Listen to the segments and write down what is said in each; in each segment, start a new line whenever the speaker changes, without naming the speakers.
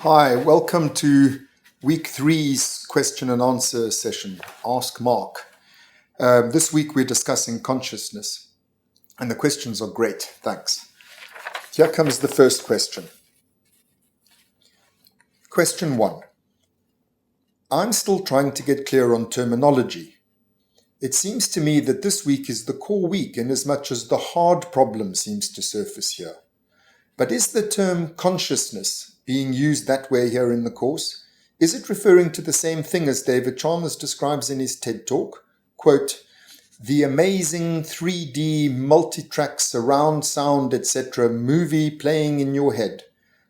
Hi, welcome to week three's question and answer session, Ask Mark. This week we're discussing consciousness, and the questions are great, thanks. Here comes the first question. Question 1. I'm still trying to get clear on terminology. It seems to me that this week is the core week inasmuch as the hard problem seems to surface here. But is the term consciousness being used that way here in the course? Is it referring to the same thing as David Chalmers describes in his TED Talk? Quote, the amazing 3D multitrack surround sound, etc. movie playing in your head.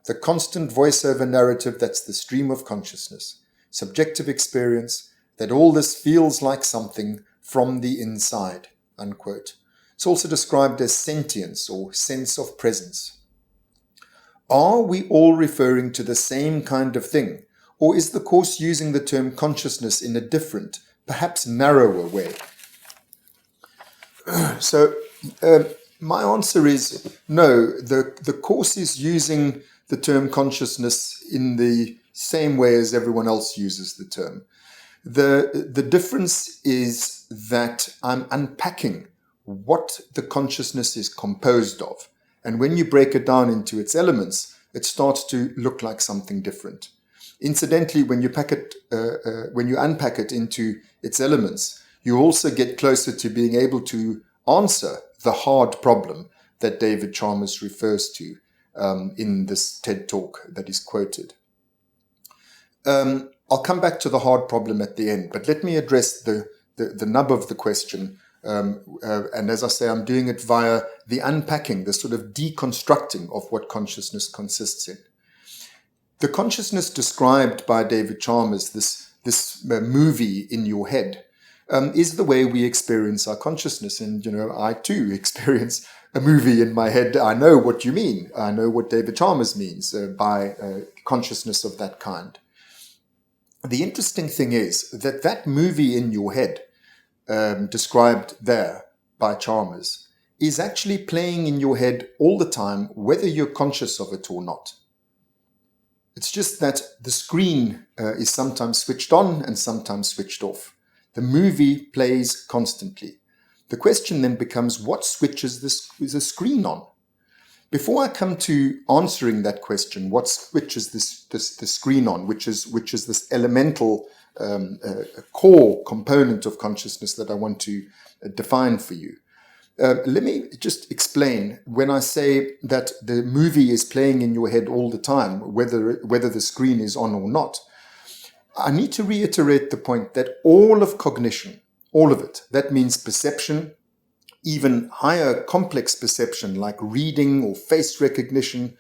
The constant voiceover narrative that's the stream of consciousness. Subjective experience, that all this feels like something from the inside, unquote. It's also described as sentience or sense of presence. Are we all referring to the same kind of thing, or is the course using the term consciousness in a different, perhaps narrower way? So my answer is no, the course is using the term consciousness in the same way as everyone else uses the term. The difference is that I'm unpacking what the consciousness is composed of. And when you break it down into its elements, it starts to look like something different. Incidentally, when you unpack it into its elements, you also get closer to being able to answer the hard problem that David Chalmers refers to in this TED Talk that is quoted. I'll come back to the hard problem at the end, but let me address the nub of the question. And as I say, I'm doing it via the unpacking, the sort of deconstructing of what consciousness consists in. The consciousness described by David Chalmers, this movie in your head, is the way we experience our consciousness. And, I too experience a movie in my head. I know what you mean. I know what David Chalmers means by consciousness of that kind. The interesting thing is that movie in your head, described there by Chalmers, is actually playing in your head all the time, whether you're conscious of it or not. It's just that the screen is sometimes switched on and sometimes switched off. The movie plays constantly. The question then becomes, what switches the screen on? Before I come to answering that question, what switches the screen on, which is this elemental core component of consciousness that I want to define for you. Let me just explain. When I say that the movie is playing in your head all the time, whether the screen is on or not, I need to reiterate the point that all of cognition, all of it, that means perception, even higher complex perception like reading or face recognition,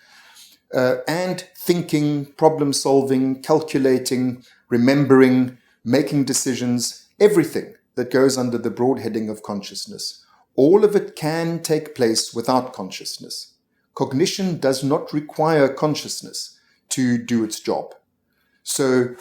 and thinking, problem solving, calculating, remembering, making decisions, everything that goes under the broad heading of consciousness. All of it can take place without consciousness. Cognition does not require consciousness to do its job. So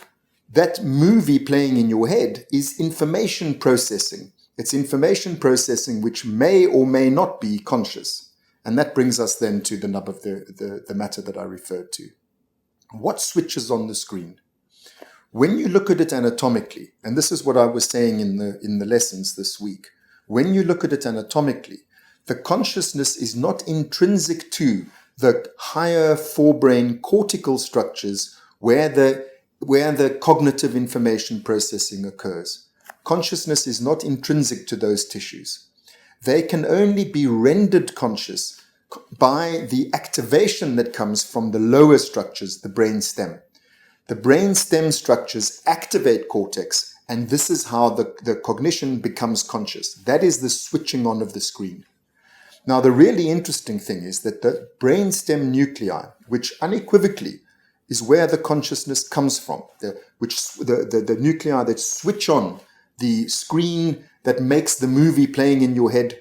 that movie playing in your head is information processing. It's information processing which may or may not be conscious. And that brings us then to the nub of the matter that I referred to. What switches on the screen? When you look at it anatomically, and this is what I was saying in the lessons this week, when you look at it anatomically, the consciousness is not intrinsic to the higher forebrain cortical structures where the cognitive information processing occurs. Consciousness is not intrinsic to those tissues. They can only be rendered conscious by the activation that comes from the lower structures, the brain stem. The brain stem structures activate cortex, and this is how the cognition becomes conscious. That is the switching on of the screen. Now, the really interesting thing is that the brain stem nuclei, which unequivocally is where the consciousness comes from, the nuclei that switch on the screen that makes the movie playing in your head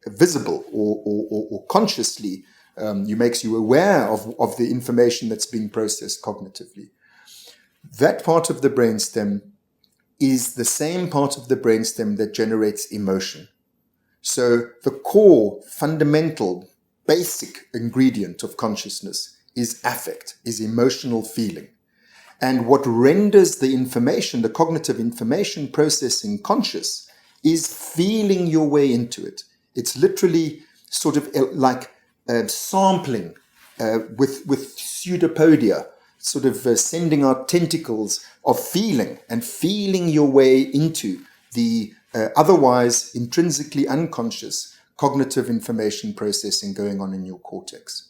visible or consciously makes you aware of the information that's being processed cognitively. That part of the brainstem is the same part of the brainstem that generates emotion. So the core, fundamental, basic ingredient of consciousness is affect, is emotional feeling. And what renders the information, the cognitive information processing conscious, is feeling your way into it. It's literally sort of like sampling with pseudopodia, sort of sending out tentacles of feeling and feeling your way into the otherwise intrinsically unconscious cognitive information processing going on in your cortex.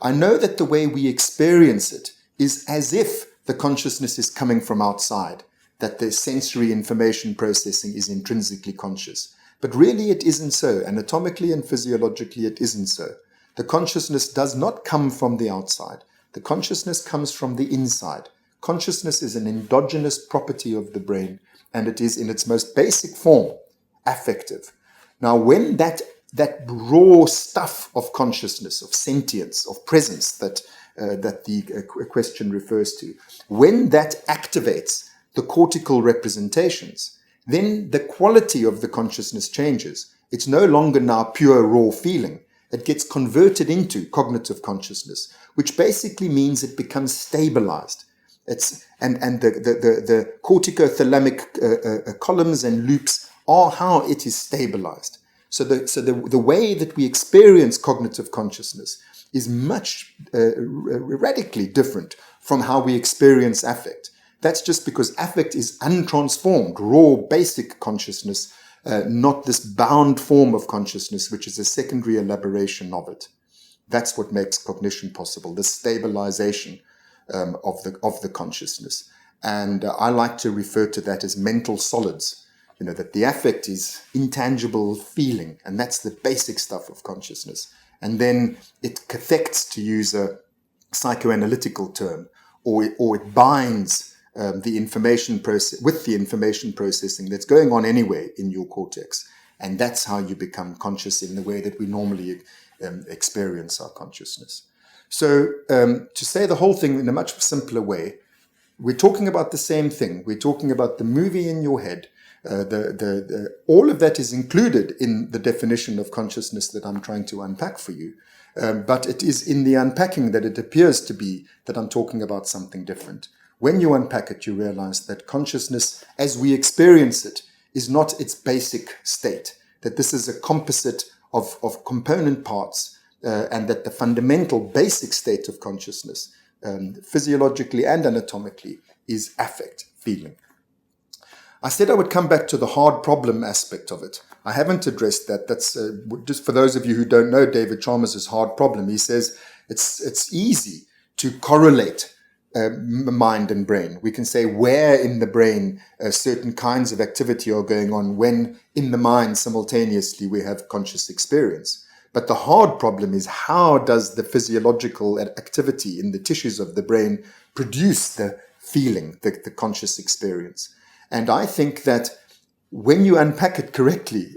I know that the way we experience it is as if the consciousness is coming from outside, that the sensory information processing is intrinsically conscious. But really it isn't so. Anatomically and physiologically it isn't so. The consciousness does not come from the outside. The consciousness comes from the inside. Consciousness is an endogenous property of the brain, and it is in its most basic form affective. Now, when that raw stuff of consciousness, of sentience, of presence that the question refers to, when that activates the cortical representations, then the quality of the consciousness changes. It's no longer now pure raw feeling. It gets converted into cognitive consciousness, which basically means it becomes stabilized. And the corticothalamic columns and loops are how it is stabilized. So the way that we experience cognitive consciousness is much radically different from how we experience affect. That's just because affect is untransformed, raw, basic consciousness, not this bound form of consciousness, which is a secondary elaboration of it. That's what makes cognition possible, the stabilization of the consciousness. And I like to refer to that as mental solids. You know, that the affect is intangible feeling, and that's the basic stuff of consciousness. And then it cathects, to use a psychoanalytical term, or it binds the information process with the information processing that's going on anyway in your cortex. And that's how you become conscious in the way that we normally experience our consciousness. So to say the whole thing in a much simpler way, we're talking about the same thing. We're talking about the movie in your head. All of that is included in the definition of consciousness that I'm trying to unpack for you. But it is in the unpacking that it appears to be that I'm talking about something different. When you unpack it, you realize that consciousness, as we experience it, is not its basic state, that this is a composite of component parts, and that the fundamental basic state of consciousness, physiologically and anatomically, is affect, feeling. I said I would come back to the hard problem aspect of it. I haven't addressed that. That's just for those of you who don't know David Chalmers' hard problem. He says it's easy to correlate mind and brain. We can say where in the brain certain kinds of activity are going on when in the mind simultaneously we have conscious experience. But the hard problem is, how does the physiological activity in the tissues of the brain produce the feeling, the conscious experience? And I think that when you unpack it correctly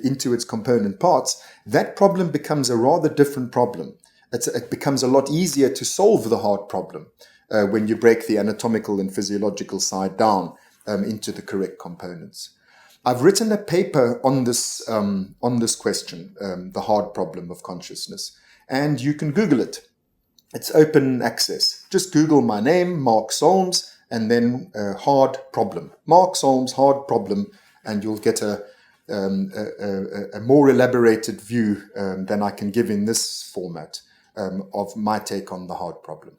into its component parts, that problem becomes a rather different problem. It becomes a lot easier to solve the hard problem when you break the anatomical and physiological side down into the correct components. I've written a paper on this question, the hard problem of consciousness, and you can Google it. It's open access. Just Google my name, Mark Solms, and then hard problem. Mark Solms, hard problem, and you'll get a more elaborated view than I can give in this format of my take on the hard problem.